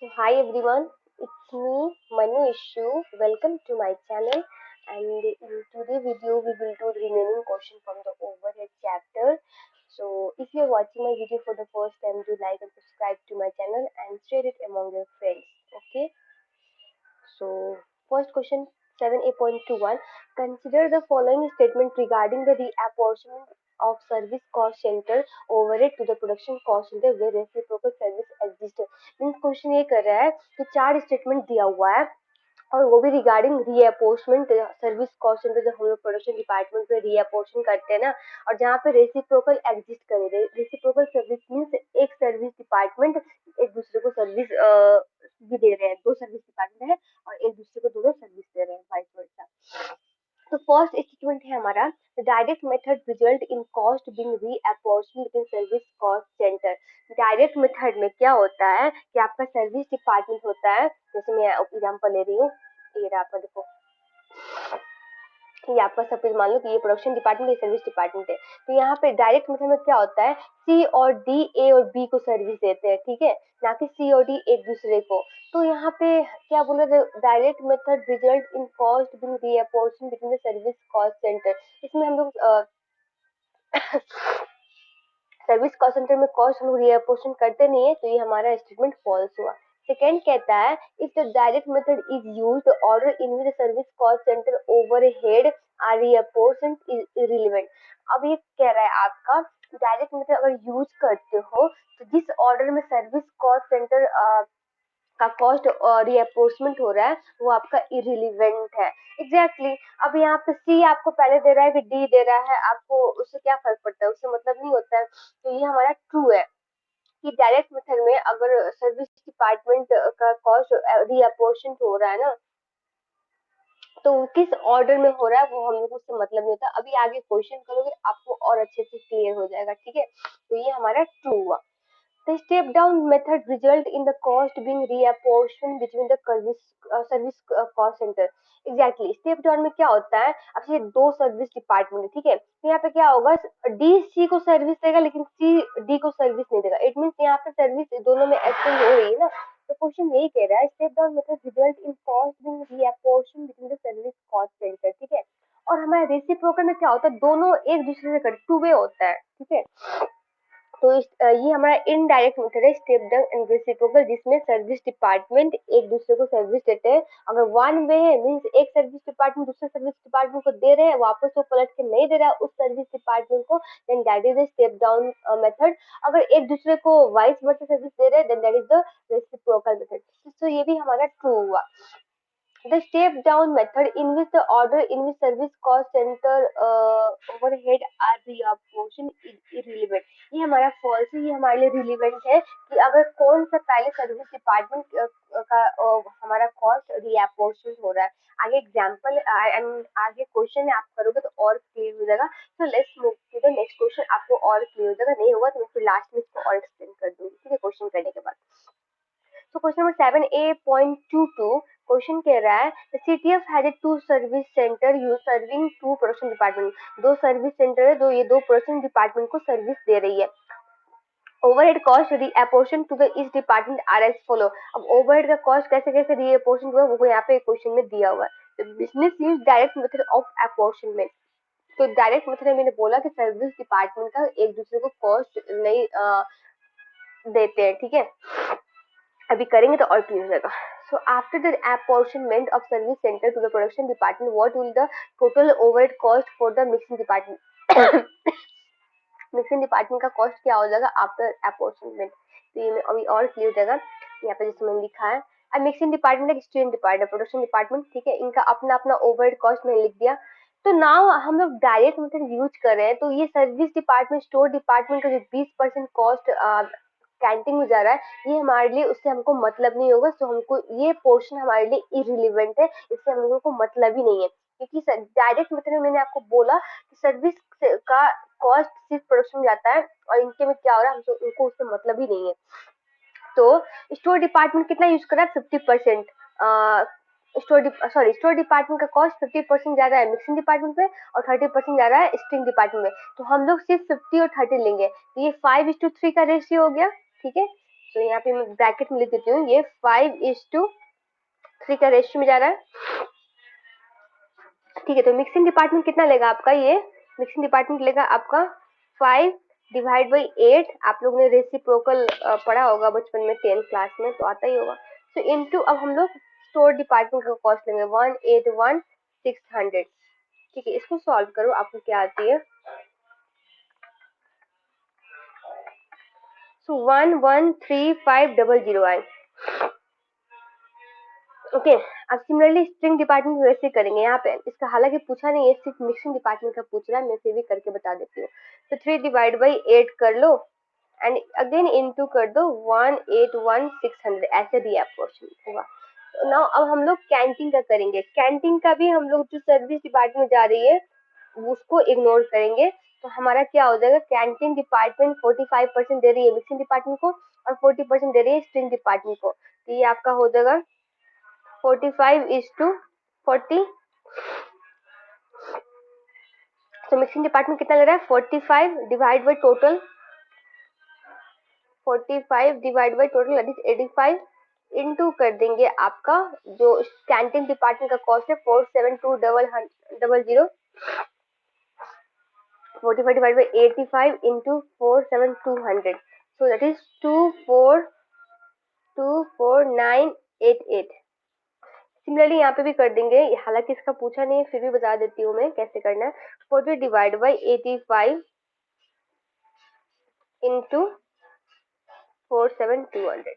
So hi everyone, it's me Manu Ishu. Welcome to my channel. And in today's video, we will do the remaining question from the overhead chapter. So if you are watching my video for the first time, do like and subscribe to my channel and share it among your friends. Okay. So first question 7A.21. Consider the following statement regarding the reapportionment of service cost center overhead to the production cost center where reciprocal service exists. Means question ये कर रहा है कि चार statement दिया हुआ है और वो भी रिगार्डिंग रीअपोर्शमेंट सर्विस कॉस्ट सेंटर जो हम लोग प्रोडक्शन डिपार्टमेंट में रीअपोर्शन करते हैं ना, और जहाँ पे रेसिप्रोकल एग्जिस्ट करे। रेसिप्रोकल सर्विस मीन्स एक सर्विस डिपार्टमेंट एक दूसरे को सर्विस भी दे रहे हैं, दो सर्विस डिपार्टमेंट है और एक दूसरे को दोनों सर्विस दे रहे हैं, वाइस वर्सा। तो फर्स्ट स्टेटमेंट है हमारा, direct method result in cost being reapportioned in service cost centre. Direct method में क्या होता है कि आपका सर्विस डिपार्टमेंट होता है, जैसे मैं एग्जांपल ले रही हूँ, ये रहा आपका देखो, ये आपका सपोज मान लो कि ये प्रोडक्शन डिपार्टमेंट, ये सर्विस डिपार्टमेंट है। तो यहाँ पे डायरेक्ट मेथड में क्या होता है, सी और डी ए और बी को सर्विस देते हैं, ठीक है, ना कि सी और डी एक दूसरे को। तो यहाँ पे क्या बोला, direct method result in cost being reapportioned between the service cost centre. इसमें हम लोग सर्विस कॉस्ट सेंटर में कॉस्ट हम रीअपोर्शन करते नहीं है, तो ये हमारा स्टेटमेंट फॉल्स हुआ। सेकेंड कहता है, if the direct method is used order in which service cost centre overhead are reapportioned is irrelevant. अब ये कह रहा है आपका डायरेक्ट मेथड अगर यूज करते हो तो जिस ऑर्डर में सर्विस कॉस्ट सेंटर का कॉस्ट रीअपोर्शमेंट हो रहा है वो आपका इररिलेवेंट है। एग्जैक्टली अब यहाँ पे सी आपको पहले दे रहा है कि डी दे रहा है, आपको उससे क्या फर्क पड़ता है, उससे मतलब नहीं होता है। तो ये हमारा ट्रू है कि डायरेक्ट मेथड में अगर सर्विस डिपार्टमेंट का कॉस्ट रीअपोर्शन हो रहा है ना, तो किस ऑर्डर में हो रहा है वो हम लोग उससे मतलब नहीं होता। अभी आगे क्वेश्चन करोगे आपको और अच्छे से क्लियर हो जाएगा, ठीक है। तो ये हमारा ट्रू हुआ। The step down method result in the cost being reapportioned between the service cost center. Exactly. Step down में क्या होता है, अब ये दो सर्विस डिपार्टमेंट है, ठीक है, तो यहाँ पे क्या होगा, डी सी को सर्विस देगा लेकिन सी डी को सर्विस नहीं देगा। इट मीन्स यहाँ पे सर्विस दोनों में एक्सचेंज हो रही है ना। तो क्वेश्चन यही कह रहा है, step down method result in cost being reapportioned between the service cost centre, ठीक है। और हमारे रेसिप्रोकल में क्या होता है, दोनों एक दूसरे से करते, टू वे होता है, ठीक है। तो ये हमारा इनडायरेक्ट मेथड है, स्टेप डाउन एंड रेसिप्रोकल, जिसमें सर्विस डिपार्टमेंट एक दूसरे को सर्विस देते हैं। अगर वन वे है मींस एक सर्विस डिपार्टमेंट दूसरे सर्विस डिपार्टमेंट को दे रहे हैं, वापस वो पलट के नहीं दे रहा है उस सर्विस डिपार्टमेंट को, then that is the step down method. अगर एक दूसरे को वाइस वर्सा सर्विस दे रहे हैं, then that is the reciprocal method. तो ये भी हमारा ट्रू हुआ। The step down method in which the order in which service cost center overhead are reapportioned is irrelevant. ये हमारा false है, ये हमारे लिए relevant है कि अगर कौन सा पहले सर्विस डिपार्टमेंट का हमारा कॉस्ट reapportion हो रहा है। आगे एग्जाम्पल आगे क्वेश्चन आप करोगे तो और क्लियर हो जाएगा। तो let's move to the next question, आपको और क्लियर हो जाएगा, नहीं होगा तो मैं फिर लास्ट में इसको और एक्सप्लेन कर दूंगी, ठीक है, क्वेश्चन करने के बाद। So question number 7A.22 question कह रहा है, CTF has a two service center you serving two production department। दो सर्विस सेंटर है, दो ये दो प्रोडक्शन डिपार्टमेंट को सर्विस दे रही है। Overhead cost reapportion to the each department are as follow. अब ओवरहेड का कॉस्ट कैसे कैसे रीअपोर्शन हुआ वो यहाँ पे क्वेश्चन में दिया हुआ है। Business use direct method of apportionment. तो डायरेक्ट मेथड में मैंने बोला कि सर्विस डिपार्टमेंट का एक दूसरे को कॉस्ट नहीं देते हैं, ठीक है। अभी करेंगे तो और क्लियर हो जाएगा। So after the apportionment of service center to the production department, what will the total overhead cost for the mixing department? Mixing department का कॉस्ट क्या हो जाएगा आफ्टर अपॉर्चमेंट। तो ये अभी और क्लियर हो जाएगा। यहाँ पे जिसमें मैंने लिखा है, अब मिक्सिंग डिपार्टमेंट एक स्टूडेंट डिपार्टमेंट प्रोडक्शन डिपार्टमेंट, ठीक है, इनका अपना अपना ओवरहेड कॉस्ट मैंने लिख दिया। तो नाउ हम लोग डायरेक्ट मेथड यूज कर रहे हैं, तो ये सर्विस डिपार्टमेंट स्टोर डिपार्टमेंट का जो 20% कॉस्ट कैंटीन में जा रहा है, ये हमारे लिए उससे हमको मतलब नहीं होगा। तो हमको ये पोर्शन हमारे लिए इररिलेवेंट है, इससे हम लोगों को मतलब ही नहीं है। क्योंकि डायरेक्ट मेथड में मैंने आपको बोला कि सर्विस का कॉस्ट सिर्फ प्रोडक्शन में जाता है और इनके में क्या हो रहा है हमको उनको उससे मतलब ही नहीं है। तो स्टोर डिपार्टमेंट कितना यूज कर रहा है, 50%। स्टोर डिपार्टमेंट का कॉस्ट 50% जा रहा है मिक्सिंग डिपार्टमेंट पे और 30% जा रहा है स्ट्रिंग डिपार्टमेंट में। तो हम लोग सिर्फ 50 और 30 लेंगे, तो ये 5:3 का रेशियो हो गया, ठीक है। तो यहाँ पे मैं ब्रैकेट में लिख देती हूँ, ये 5:3 का रेशियो में जा रहा है। ठीक है, तो मिक्सिंग डिपार्टमेंट कितना लेगा आपका, ये मिक्सिंग डिपार्टमेंट लेगा आपका 5/8। आप लोग ने रेसिप्रोकल पढ़ा होगा बचपन में 10th क्लास में, तो आता ही होगा। तो इनटू अब हम लोग स्टोर डिपार्टमेंट का कॉस्ट लेंगे 181,600। ठीक है, इसको सॉल्व करो, आपको क्या आती है। सो 113,500 आई। ओके, अब सिमिलरली स्ट्रिंग डिपार्टमेंट वैसे करेंगे। यहाँ पे इसका हालांकि पूछा नहीं है, सिर्फ मिक्सिंग डिपार्टमेंट का पूछ रहा है, मैं फिर भी करके बता देती हूँ। तो 3/8 कर लो एंड अगेन इनटू कर दो 181,600, ऐसे दिया क्वेश्चन होगा। तो नाउ अब हम लोग कैंटीन का करेंगे। कैंटीन का भी हम लोग जो सर्विस डिपार्टमेंट जा रही है उसको इग्नोर करेंगे। तो हमारा क्या हो जाएगा, कैंटीन डिपार्टमेंट 45% दे रही है मिक्सिंग डिपार्टमेंट को और 40% दे रही है स्ट्रिंग डिपार्टमेंट को। तो ये आपका हो जाएगा 45:40। तो मिक्सिंग डिपार्टमेंट कितना ले रहा है, 45 divide by total, 45 divide by total that is 85 into कर देंगे आपका जो कैंटीन डिपार्टमेंट का कॉस्ट है 47200। 45 divide by 85 into 47200, so that is 2424988। Similarly यहाँ पे भी कर देंगे, हालांकि इसका पूछा नहीं है फिर भी बता देती हूँ मैं कैसे करना है। 40 डिवाइड बाई 85 इंटू 47200।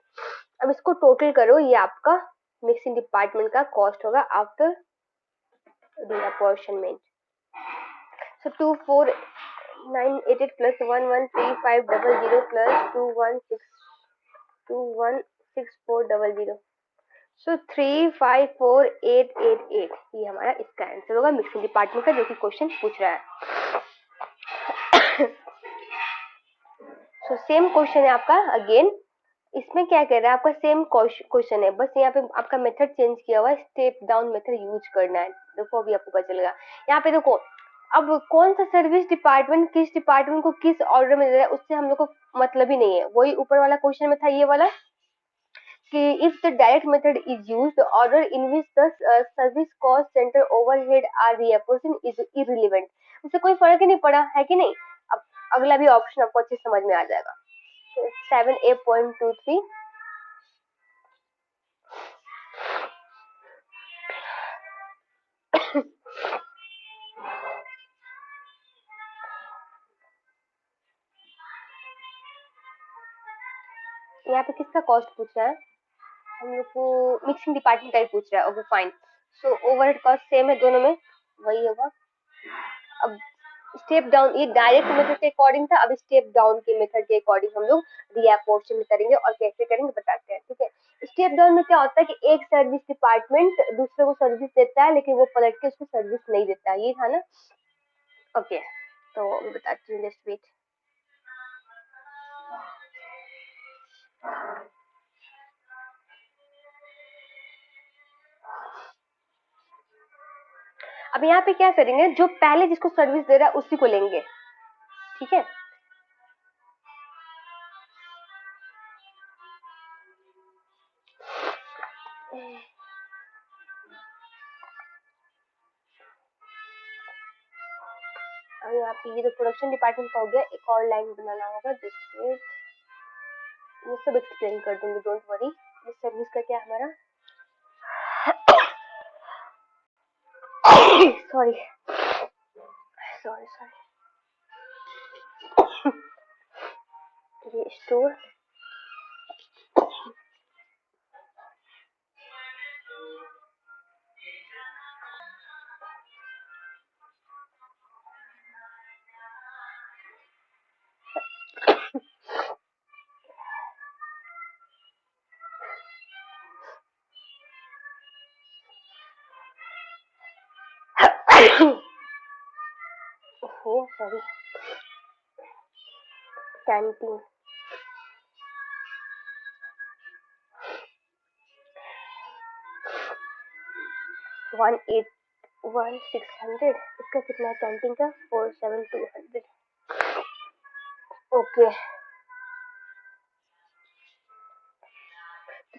अब इसको टोटल करो, ये आपका मिक्सिंग डिपार्टमेंट का कॉस्ट होगा आफ्टर रीअपॉर्शनमेंट। सो 24988 प्लस 113,500 प्लस 216,400, सो 354,888। ये हमारा इसका आंसर होगा मिक्सिंग डिपार्टमेंट का, जो कि क्वेश्चन पूछ रहा है। सो सेम क्वेश्चन है आपका अगेन। इसमें क्या कह रहा है, आपका सेम क्वेश्चन है, बस यहाँ पे आपका मेथड चेंज किया हुआ है, स्टेप डाउन मेथड यूज करना है। देखो अभी आपको पता चलेगा। यहाँ पे देखो, अब कौन सा सर्विस डिपार्टमेंट किस डिपार्टमेंट को किस ऑर्डर में दे रहा है उससे हम लोग को मतलब ही नहीं है। वही ऊपर वाला क्वेश्चन में था ये वाला कि if the direct method is used, order in which the service cost centre overhead are reimbursed is irrelevant. उससे कोई फर्क ही नहीं पड़ा है कि नहीं। अब अगला भी ऑप्शन आपको अच्छे समझ में आ जाएगा। 7A.23। यहाँ पे किसका कॉस्ट पूछ रहा है, हम लोग को मिक्सिंग डिपार्टमेंट का ही पूछ रहा है। ओके फाइन, सो ओवरहेड कॉस्ट सेम है दोनों में, वही होगा। अब स्टेप डाउन, ये डायरेक्ट मेथड के अकॉर्डिंग था, अब स्टेप डाउन के मेथड के अकॉर्डिंग हम लोग रीअपॉर्शन करेंगे और कैसे करेंगे बताते हैं। ठीक है, स्टेप डाउन में क्या होता है कि एक सर्विस डिपार्टमेंट दूसरे को सर्विस देता है लेकिन वो पलट के उसको सर्विस नहीं देता, ये था ना। ओके, तो अभी बताती हूँ, जस्ट वेट। अब यहाँ पे क्या करेंगे, जो पहले जिसको सर्विस दे रहा है उसी को लेंगे। ठीक है, अब यहाँ पे ये तो प्रोडक्शन डिपार्टमेंट का हो गया, एक और लाइन बनाना होगा, जस्ट वेट, ये सब एक्सप्लेन कर दूंगी, डोंट वरी। ये सर्विस का क्या हमारा सॉरी सॉरी सॉरी, ये स्टोर हो सॉरी, कैंटीन 181,600, इसका कितना है कैंटीन का 47200। ओके,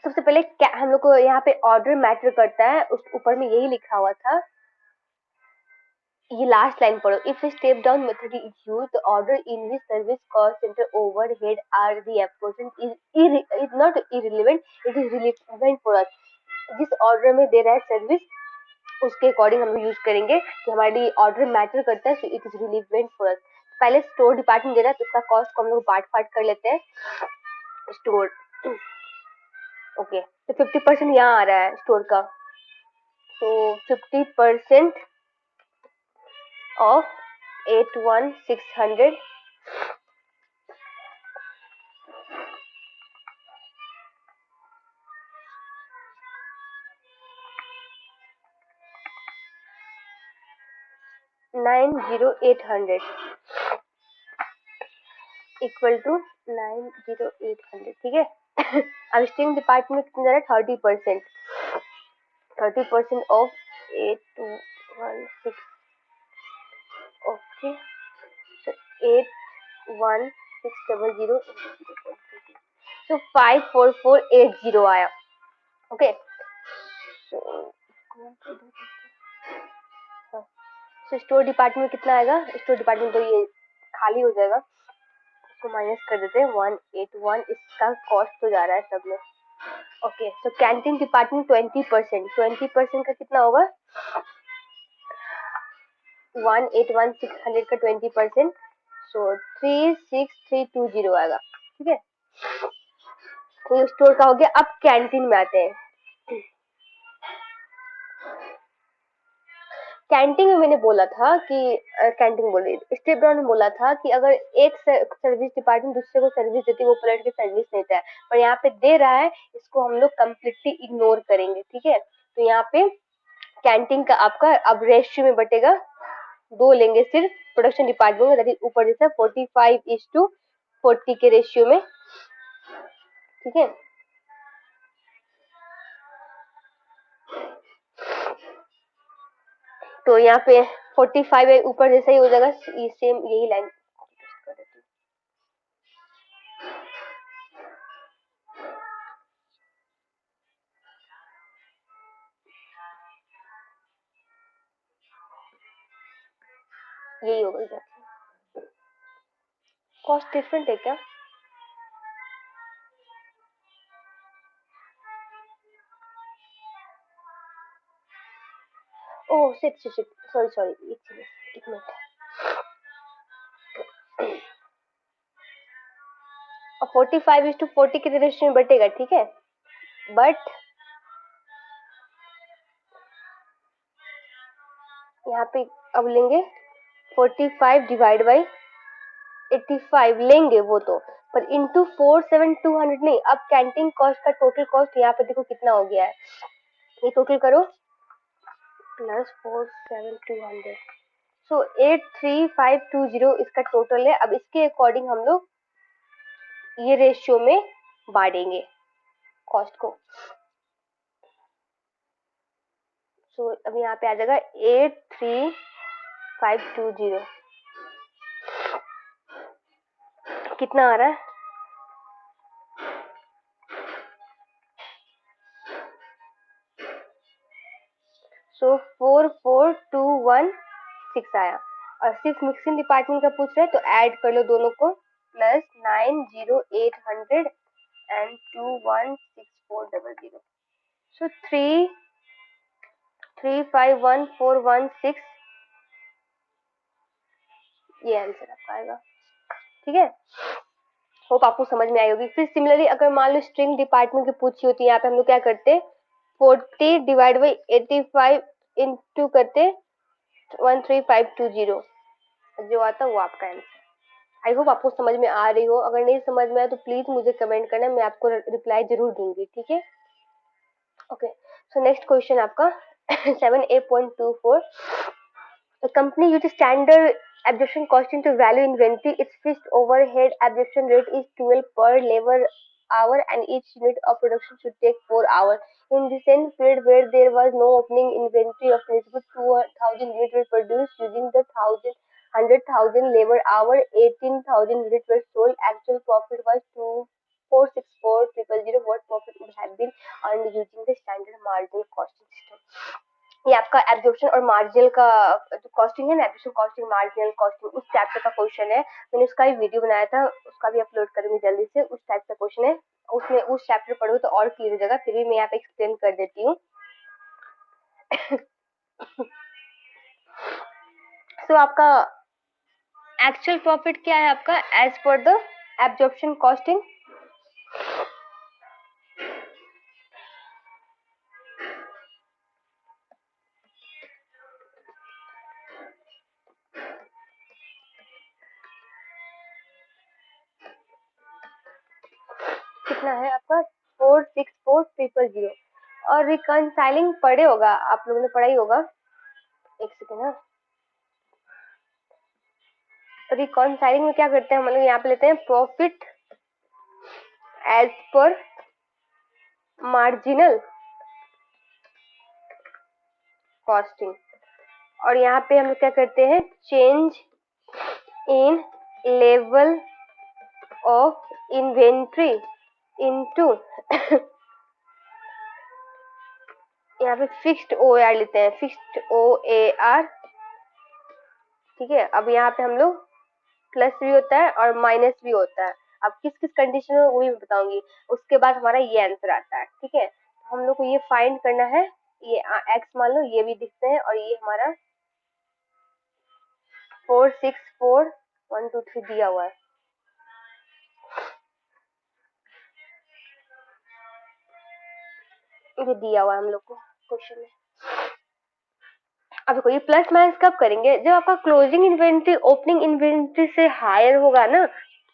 सबसे पहले हम लोग को यहाँ पे ऑर्डर मैटर करता है, उस ऊपर में यही लिखा हुआ था, ये लास्ट लाइन पढ़ो। If step down method is use the order in which service cost centre overhead are the apportioned is not irrelevant, it is relevant for us. जिस ऑर्डर में दे रहा है सर्विस उसके अकॉर्डिंग हम लोग यूज करेंगे कि हमारी ऑर्डर मैटर करता है, so it is relevant for अस। पहले स्टोर डिपार्टमेंट दे रहा है तो उसका कॉस्ट को हम लोग बांट फाट कर लेते हैं। स्टोर ओके, तो 50% यहाँ आ रहा है स्टोर का, तो 50% of 81600 90800 इक्वल टू 90800, ठीक है। अब स्ट्रिंग डिपार्टमेंट कितना जा रहा है, 30%, 30% ऑफ 816, ओके, so 81600, so 54480 आया, ओके। तो स्टोर डिपार्टमेंट कितना आएगा, स्टोर डिपार्टमेंट तो ये खाली हो जाएगा, इसको माइनस कर देते हैं 181, इसका कॉस्ट तो जा रहा है सब में, ओके। तो कैंटीन डिपार्टमेंट 20%, 20% का कितना होगा, 181,600 का 20%, सो 36320 आएगा, ठीक है। तो स्टोर का हो गया। अब कैंटीन में आते हैं। कैंटीन में मैंने बोला था कि कैंटीन बोल रही स्टेप डाउन में बोला था कि अगर एक सर्विस डिपार्टमेंट दूसरे को सर्विस देती है वो पलट के सर्विस देता है, पर यहाँ पे दे रहा है, इसको हम लोग कम्प्लीटली इग्नोर करेंगे, ठीक है। तो यहाँ पे कैंटीन का आपका अब रेशियो में बटेगा, दो लेंगे सिर्फ प्रोडक्शन डिपार्टमेंट में, ऊपर जैसा 45:40 के रेशियो में, ठीक है। तो यहाँ पे 45 ऊपर जैसा ही हो जाएगा, ये सेम यही लाइन यही होगा। कॉस्ट डिफरेंट है क्या, oh shit shit shit, sorry sorry, एक मिनट। और 45:40 के रेशियो में बटेगा, ठीक है, बट यहाँ पे अब लेंगे 45 डिवाइड बाई 85 लेंगे वो तो, पर इंटू 47,200 नहीं। अब कैंटीन कॉस्ट का टोटल कॉस्ट यहाँ पे देखो कितना हो गया है, ये टोटल करो, प्लस 47,200, सो 83520 इसका टोटल है। अब इसके अकॉर्डिंग हम लोग ये रेशियो में बांटेंगे कॉस्ट को, सो अब यहाँ पे आ जाएगा 83520, कितना आ रहा है, सो 44216 आया। और सिर्फ मिक्सिंग डिपार्टमेंट का पूछ रहे हैं तो ऐड कर लो दोनों को, प्लस 90800 एंड 216,400, सो 3351416, ये आंसर आपका आएगा, ठीक है। होप आपको समझ में आई होगी। फिर सिमिलरली अगर मान लो स्ट्रिंग डिपार्टमेंट की पूछी होती है, यहाँ पे हम लोग क्या करते, 40 डिवाइड बाई 85 इंटू करते 13520, जो आता है वो आपका आंसर। आई होप आपको समझ में आ रही हो, अगर नहीं समझ में आया तो प्लीज मुझे कमेंट करना, मैं आपको रिप्लाई जरूर दूंगी, ठीक है। ओके, सो नेक्स्ट क्वेश्चन आपका 7A.24, a company uses standard absorption costing to value inventory. Its fixed overhead absorption rate is 12 per labor hour and each unit of production should take 4 hours. In the same period where there was no opening inventory of principal 2,000 units were produced using the 100,000 labor hour, 18,000 units were sold. Actual profit was 2,464,000. What profit would have been and using the standard marginal costing system. ये आपका absorption और marginal का जो costing है ना, absorption costing, marginal costing, उस chapter का question है। मैंने उसका भी वीडियो बनाया था, उसका भी अपलोड करूंगी जल्दी से। उस टाइप का क्वेश्चन है, उसमें उस चैप्टर पढ़ो तो और क्लियर हो जाएगा, फिर भी मैं यहाँ पे एक्सप्लेन कर देती हूँ। तो आपका एक्चुअल प्रॉफिट क्या है आपका as per the absorption costing? कितना है आपका 464300। और रिकनसाइलिंग पढ़े होगा, आप लोगों ने पढ़ा ही होगा। एक सेकेंड ना, रिकनसाइलिंग में क्या करते हैं हम लोग, यहाँ पे लेते हैं profit as per marginal costing, और यहाँ पे हम लोग क्या करते हैं, change in level of inventory into यहाँ पे फिक्स्ड ओ ए आर लेते हैं, फिक्स्ड ओ ए आर। ठीक है, अब यहाँ पे हम लोग प्लस भी होता है और माइनस भी होता है। अब किस किस कंडीशन में वो भी बताऊंगी। उसके बाद हमारा ये आंसर आता है। ठीक है, तो हम लोग को ये फाइंड करना है। ये एक्स मान लो, ये भी दिखते हैं, और ये हमारा 464123 दिया हुआ है। ये दिया हुआ है हम लोग को क्वेश्चन में। अब देखो, ये प्लस माइनस कब करेंगे, जब आपका क्लोजिंग इन्वेंट्री ओपनिंग इन्वेंट्री से हायर होगा ना।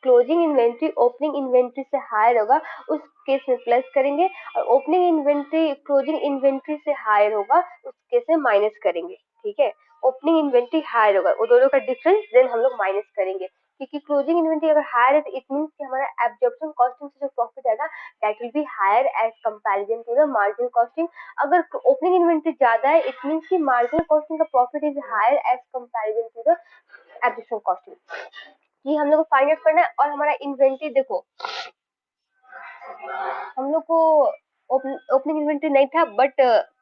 क्लोजिंग इन्वेंट्री ओपनिंग इन्वेंट्री से हायर होगा, उस केस में प्लस करेंगे। और ओपनिंग इन्वेंट्री क्लोजिंग इन्वेंट्री से हायर होगा, उस केस में माइनस करेंगे। ठीक है, ओपनिंग इन्वेंट्री हायर होगा, वो दोनों का डिफरेंस देन हम लोग माइनस करेंगे। क्योंकि क्लोजिंग इन्वेंट्री अगर हायर है तो इट मींस कि हमारा एब्जॉर्प्शन कॉस्टिंग से जो प्रॉफिट आएगा that will be higher as comparison to the marginal costing. अगर ओपनिंग इन्वेंट्री ज्यादा है, इट मींस कि मार्जिनल कॉस्टिंग का profit is higher as comparison to the absorption costing. ये हम लोग को फाइंड आउट करना है। और हमारा इन्वेंट्री देखो, हम लोग को ओपनिंग इन्वेंट्री नहीं था बट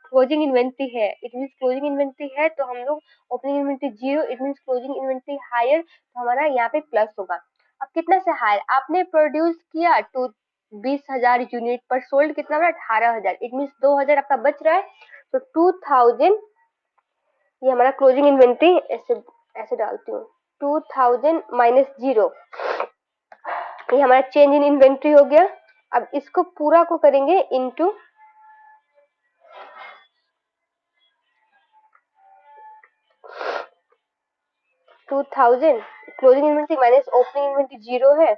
क्लोजिंग इन्वेंट्री है, इट मींस क्लोजिंग इन्वेंट्री है तो हम लोग opening inventory 0, it means closing inventory higher, तो हमारा यहाँ पे प्लस होगा। अब कितना से हायर, आपने प्रोड्यूस किया तो 20,000 यूनिट पर सोल्ड कितना बना 18,000, इट मींस 2,000 आपका बच रहा है। तो 2,000, ये हमारा क्लोजिंग इन्वेंट्री, ऐसे ऐसे डालती हूँ, 2,000 माइनस 0, ये हमारा चेंज इन इन्वेंट्री हो गया। अब इसको पूरा को करेंगे into 2,000, closing inventory minus opening inventory 0 है,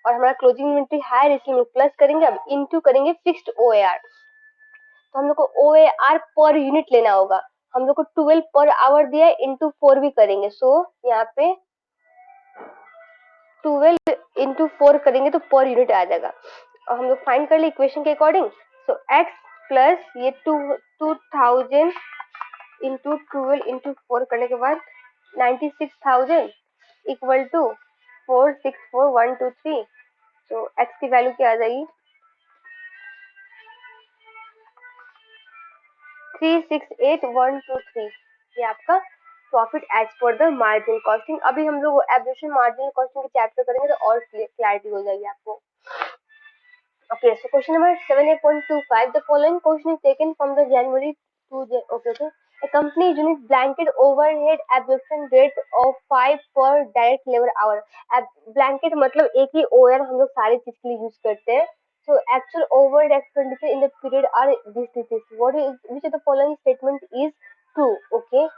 और हमारा क्लोजिंग इन्वेंट्री हायर, इसलिए हम प्लस करेंगे। अब इनटू करेंगे फिक्स्ड ओएआर। तो हम लोग को ओएआर पर यूनिट लेना होगा। हम लोग को 12 पर आवर दिया है, इंटू 4 भी करेंगे। सो यहाँ पे 12 इंटू 4 करेंगे तो पर यूनिट आ जाएगा। और हम लोग फाइंड कर ले इक्वेशन के अकॉर्डिंग। सो एक्स प्लस ये 2,000 इंटू 12 इंटू 4 करने के बाद 96,000 इक्वल टू 464123। तो एक्स की वैल्यू क्या आ जाएगी, 368123। ये आपका profit as per the marginal costing. अभी हम लोग एब्जॉर्प्शन मार्जिनल कॉस्टिंग के चैप्टर करेंगे तो और क्लैरिटी हो जाएगी आपको। Okay, so question number 78.25. The following question is taken from the January to okay. A company uses blanket overhead absorption rate of 5 per direct labor hour. Blanket मतलब एक ही OR हम लोग सारी चीज के लिए यूज करते हैं। So actual overhead expenditure in the period are this. What is which of the following statement is true? Okay.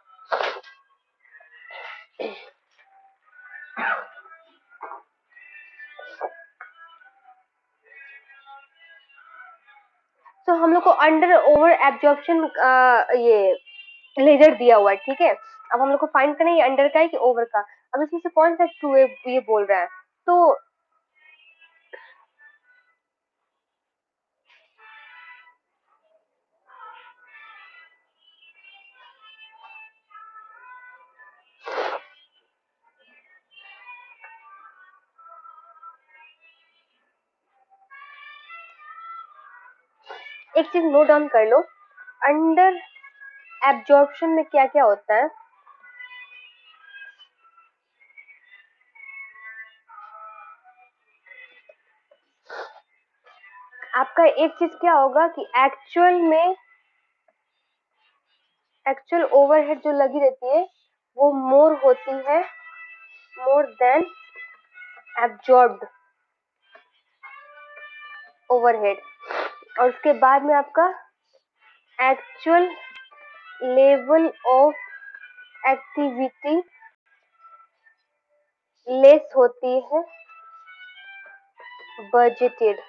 तो हम लोग को अंडर ओवर एब्जॉर्प्शन ये लेजर दिया हुआ है। ठीक है, अब हम लोग को फाइंड करना है ये अंडर का है कि ओवर का। अब इसमें से कौन सा ट्रू है ये बोल रहा है। तो एक चीज नोट डाउन कर लो, अंडर एब्जॉर्प्शन में क्या क्या होता है। आपका एक चीज क्या होगा कि एक्चुअल ओवरहेड जो लगी रहती है वो मोर होती है, मोर देन एब्जॉर्ब्ड ओवरहेड। और उसके बाद में आपका actual level of activity less होती है बजटेड।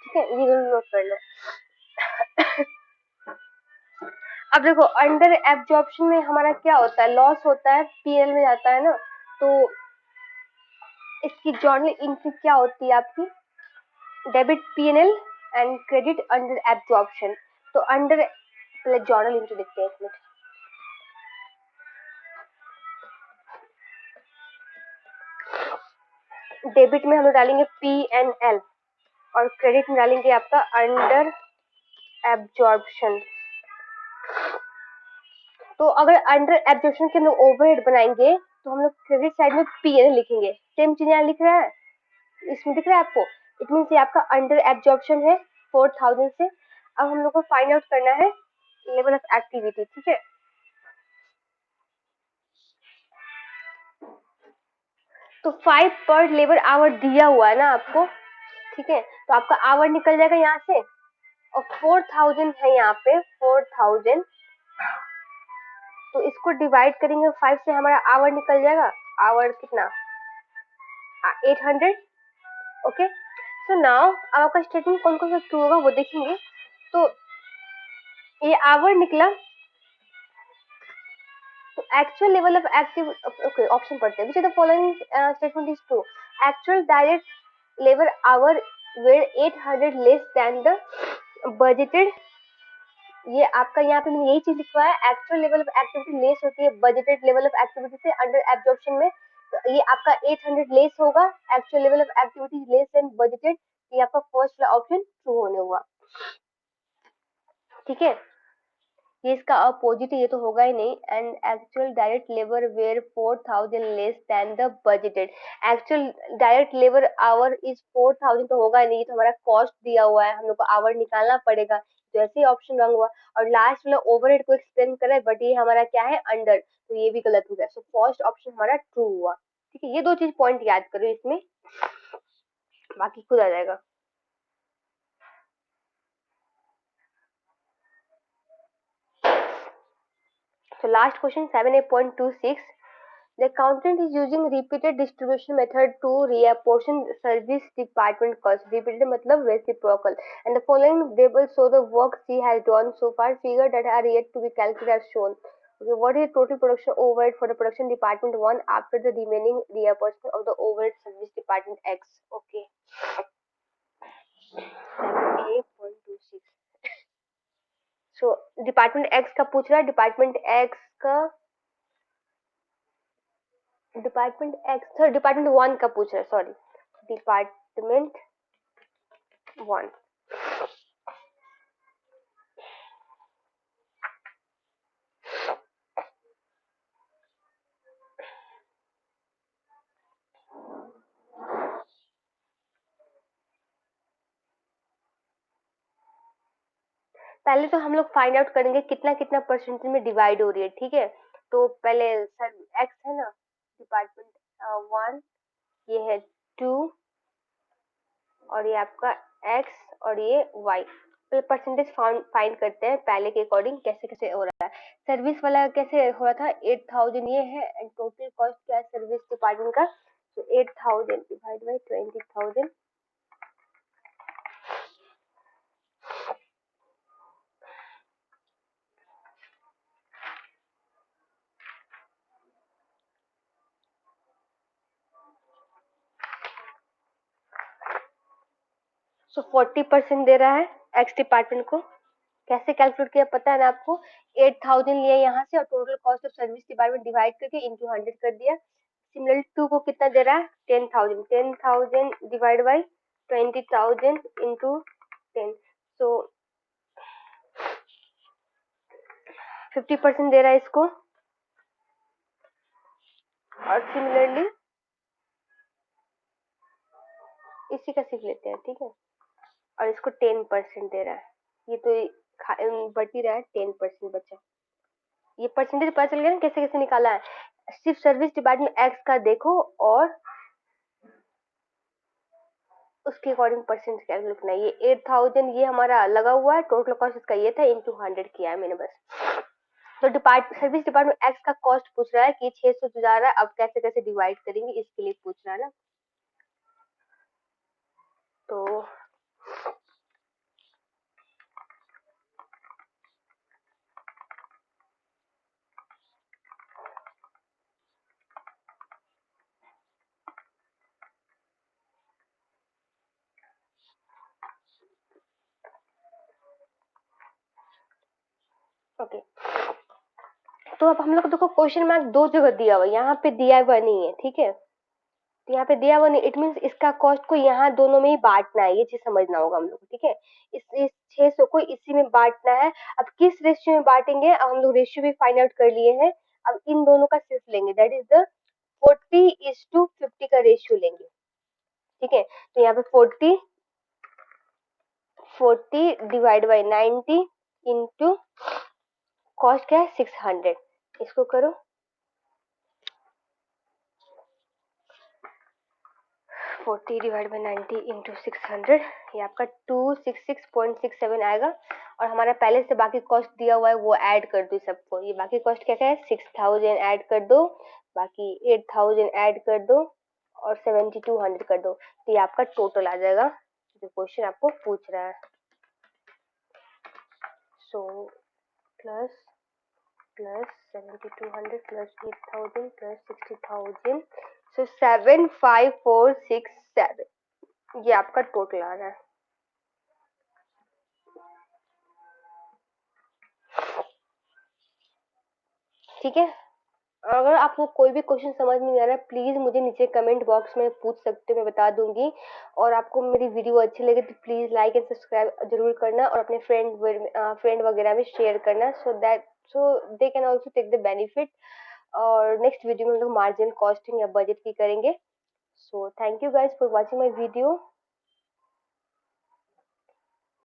ठीक है, ये नोट कर लो। अब देखो अंडर एब्जॉर्प्शन में हमारा क्या होता है, लॉस होता है, पीएल में जाता है ना, तो इसकी जर्नल एंट्री क्या होती है आपकी, debit PNL and credit under absorption. तो अंडर, पहले जर्नल एंट्री देखते हैं इसमें। डेबिट में हम लोग डालेंगे पीएनएल और क्रेडिट में डालेंगे आपका अंडर एब्जॉर्प्शन। तो अगर अंडर एब्जॉर्प्शन के हम लोग ओवरहेड बनाएंगे तो हम लोग क्रेडिट साइड में पीएनएल लिखेंगे। सेम चीज यहाँ लिख रहा है, इसमें दिख रहा है आपको। इट मीन ये आपका अंडर एब्जॉर्प्शन है 4000 से। अब हम लोग को फाइंड आउट करना है लेवल ऑफ एक्टिविटी। ठीक है, तो 5 पर लेबर आवर दिया हुआ है ना आपको। ठीक है, तो आपका आवर निकल जाएगा यहाँ से, और 4000 है यहाँ पे 4000, तो इसको डिवाइड करेंगे 5 से, हमारा आवर निकल जाएगा। आवर कितना, 800। ओके, सो नाउ अब आपका स्टेटमेंट कौन कौन सा ट्रू होगा वो देखेंगे। तो ये आवर निकला, तो actual level of active, okay option पढ़ते हैं, which of the following statement is true. Actual direct labour hour were 800 less than the budgeted. ये आपका यहाँ पे मैंने यही चीज लिखवा है, actual level of activity less होती है बजटेड लेवल ऑफ एक्टिविटी से अंडर एब्जॉर्प्शन में। तो ये आपका 800 लेस होगा, actual level of activity less than budgeted. ये आपका फर्स्ट वाला ऑप्शन ट्रू होने हुआ। ठीक है, ये इसका अपोजिट है, ये तो होगा ही नहीं। And actual direct labour were 4000 less than the budgeted. Actual direct labour hour is 4000 तो होगा ही नहीं, ये तो हमारा कॉस्ट दिया हुआ है, हम लोग को आवर निकालना पड़ेगा, तो ऐसे ही ऑप्शन रंग हुआ। और लास्ट वाला ओवरहेड को एक्सप्लेन कर रहा है, बट ये हमारा क्या है अंडर, तो ये भी गलत हो गया। सो फर्स्ट ऑप्शन हमारा ट्रू हुआ। ठीक है, ये दो चीज पॉइंट याद करो इसमें, बाकी खुद आ जाएगा। So last question 7.26. The accountant is using repeated distribution method to reapportion service department cost. Repeated मतलब reciprocal. And the following tables show the work she has done so far. Figure that are yet to be calculated as shown. Okay, what is the total production overhead for the production department 1 after the remaining reapportionment of the overhead service department X? Okay. 7.26. So department x का पूछ रहा है, department x का, department x sir department one का पूछ रहा है, sorry department one. पहले तो हम लोग फाइंड आउट करेंगे कितना कितना परसेंटेज में डिवाइड हो रही है। ठीक है, तो पहले सर एक्स है ना, डिपार्टमेंट वन, ये है 2, और ये आपका एक्स, और ये वाई। पहले परसेंटेज फाइंड करते हैं पहले के अकॉर्डिंग, कैसे कैसे हो रहा है। सर्विस वाला कैसे हो रहा था, 8000 ये है, एंड टोटल कॉस्ट क्या है सर्विस डिपार्टमेंट का, तो 8000 डिवाइड बाई 20,000। सो 40% दे रहा है एक्स डिपार्टमेंट को। कैसे कैलकुलेट किया पता है ना आपको, 8000 लिया यहाँ से और total cost of service department divide करके इंटू 100 कर दिया। सिमिलरली 2 को कितना दे रहा है 10,000, 10,000 डिवाइड बाई 20,000 इंटू 10, सो 50% दे रहा है इसको। और सिमिलरली इसी का सिर्फ लेते हैं, ठीक है, और इसको 10% दे रहा है, ये तो बढ़ ही रहा है, 10% बचा। ये परसेंटेज पता चल गया ना कैसे कैसे निकाला है। सिर्फ सर्विस डिपार्टमेंट एक्स का देखो और उसके अकॉर्डिंग परसेंट कैलकुलेट करना है। ये 8,000 ये हमारा लगा हुआ है, टोटल कॉस्ट इसका ये था, इंटू 100 किया है मैंने बस। तो सर्विस डिपार्टमेंट एक्स का कॉस्ट पूछ रहा है कि 600 जो जा रहा है, अब कैसे कैसे डिवाइड करेंगे इसके लिए पूछ रहा है ना। तो ओके, तो अब हम लोग को देखो क्वेश्चन मार्क दो जगह दिया हुआ है, यहाँ पे दिया हुआ नहीं है, ठीक है, तो यहाँ पे दिया हुआ नहीं, इट मीन्स इसका कॉस्ट को यहाँ दोनों में ही बांटना है, ये चीज समझना होगा हम लोग को, ठीक है। इस 600 को इसी में बांटना है। अब किस रेशियो में बांटेंगे, अब हम लोग रेशियो भी फाइंड आउट कर लिए हैं, अब इन दोनों का सिर्फ लेंगे, दैट इज द 40:50 का रेशियो लेंगे, ठीक है। तो यहाँ पे 40 डिवाइड बाई 90 इंटू कॉस्ट क्या है 600, इसको करो 40 डिवाइड बाई 90 इंटू 600, ये आपका 266.67 आएगा। और हमारा पहले से बाकी कॉस्ट दिया हुआ है वो ऐड कर दो सबको, ये बाकी कॉस्ट क्या क्या है 6,000 ऐड कर दो, बाकी 8,000 ऐड कर दो और 7,200 कर दो, तो ये आपका टोटल आ जाएगा जो क्वेश्चन आपको पूछ रहा है। सो प्लस 7,200 प्लस 8,000 प्लस 60,000, सो 7,5,4,6,7, ये आपका टोटल आ रहा है। ठीक है, अगर आपको कोई भी क्वेश्चन समझ नहीं आ रहा है प्लीज मुझे नीचे कमेंट बॉक्स में पूछ सकते हो, मैं बता दूंगी। और आपको मेरी वीडियो अच्छी लगे तो प्लीज लाइक एंड सब्सक्राइब जरूर करना और अपने फ्रेंड वगैरह में शेयर करना, so they can also take the benefit. और नेक्स्ट वीडियो में हम लोग मार्जिनल कॉस्टिंग या बजट की करेंगे। So thank you guys for watching my video.